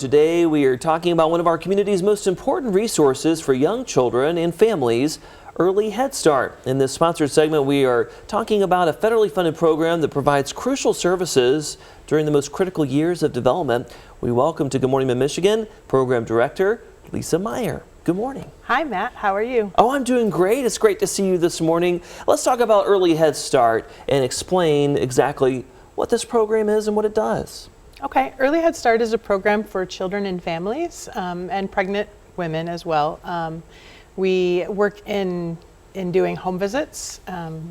Today we are talking about one of our community's most important resources for young children and families, Early Head Start. In this sponsored segment, we are talking about a federally funded program that provides crucial services during the most critical years of development. We welcome to Good Morning Mid-Michigan Program Director Lisa Meyer. Good morning. Hi, Matt. How are you? Oh, I'm doing great. It's great to see you this morning. Let's talk about Early Head Start and explain exactly what this program is and what it does. Okay, Early Head Start is a program for children and families and pregnant women as well. We work in doing home visits.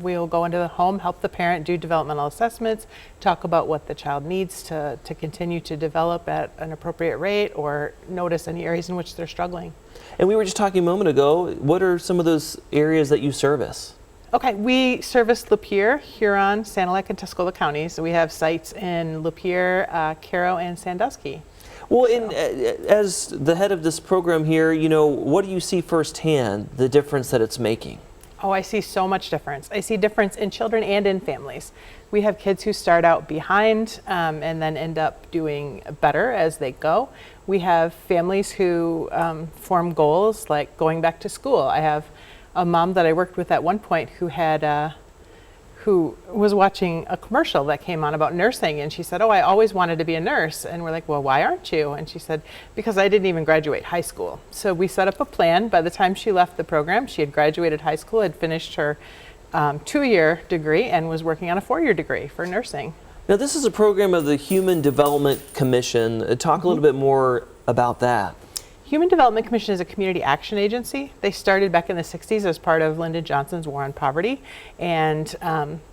We'll go into the home, help the parent do developmental assessments, talk about what the child needs to continue to develop at an appropriate rate or notice any areas in which they're struggling. And we were just talking a moment ago, what are some of those areas that you service? Okay, we service Lapeer, Huron, Sanilac, and Tuscola counties. So we have sites in Lapeer, Caro, and Sandusky. Well, as the head of this program here, what do you see firsthand, the difference that it's making? Oh, I see so much difference. I see difference in children and in families. We have kids who start out behind and then end up doing better as they go. We have families who form goals like going back to school. I have a mom that I worked with at one point who was watching a commercial that came on about nursing, and she said, "Oh, I always wanted to be a nurse." And we're like, "Well, why aren't you?" And she said, "Because I didn't even graduate high school." So we set up a plan. By the time she left the program, she had graduated high school, had finished her 2-year degree, and was working on a 4-year degree for nursing. Now, this is a program of the Human Development Commission. Talk a little bit more about that. Human Development Commission is a community action agency. They started back in the 60s as part of Lyndon Johnson's War on Poverty, and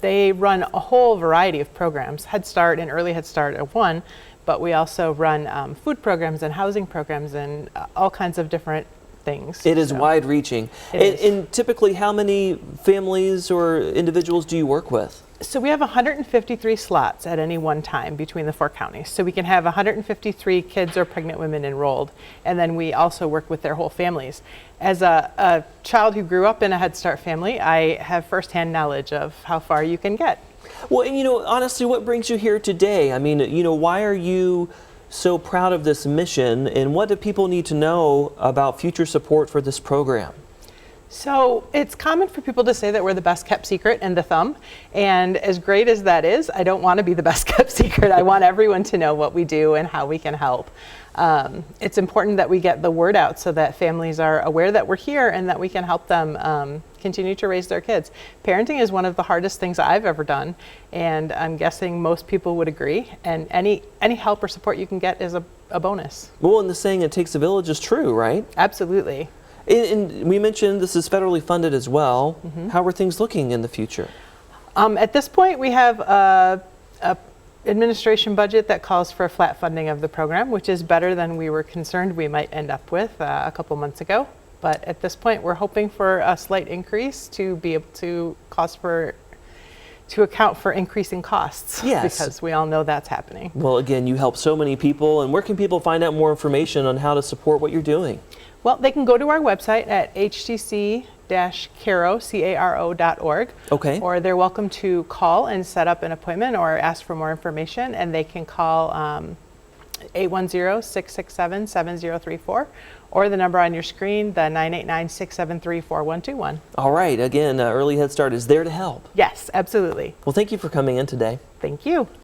they run a whole variety of programs. Head Start and Early Head Start are one, but we also run food programs and housing programs and all kinds of different things. It is wide-reaching. And typically, how many families or individuals do you work with? So we have 153 slots at any one time between the 4 counties. So we can have 153 kids or pregnant women enrolled, and then we also work with their whole families. As a child who grew up in a Head Start family, I have firsthand knowledge of how far you can get. Well, and honestly, what brings you here today? I mean, why are you so proud of this mission, and what do people need to know about future support for this program? So it's common for people to say that we're the best kept secret and the thumb. And as great as that is, I don't want to be the best kept secret. I want everyone to know what we do and how we can help. It's important that we get the word out so that families are aware that we're here and that we can help them continue to raise their kids. Parenting is one of the hardest things I've ever done, and I'm guessing most people would agree. And any help or support you can get is a bonus. Well, and the saying "it takes a village" is true, right? Absolutely. And we mentioned this is federally funded as well. Mm-hmm. How are things looking in the future? At this point, we have a administration budget that calls for a flat funding of the program, which is better than we were concerned we might end up with a couple months ago. But at this point, we're hoping for a slight increase to be able to account for increasing costs. Yes. Because we all know that's happening. Well, again, you help so many people. And where can people find out more information on how to support what you're doing? Well, they can go to our website at htc-caro.org. Okay. Or they're welcome to call and set up an appointment or ask for more information, and they can call 810-667-7034 or the number on your screen, the 989-673-4121. All right. Again, Early Head Start is there to help. Yes, absolutely. Well, thank you for coming in today. Thank you.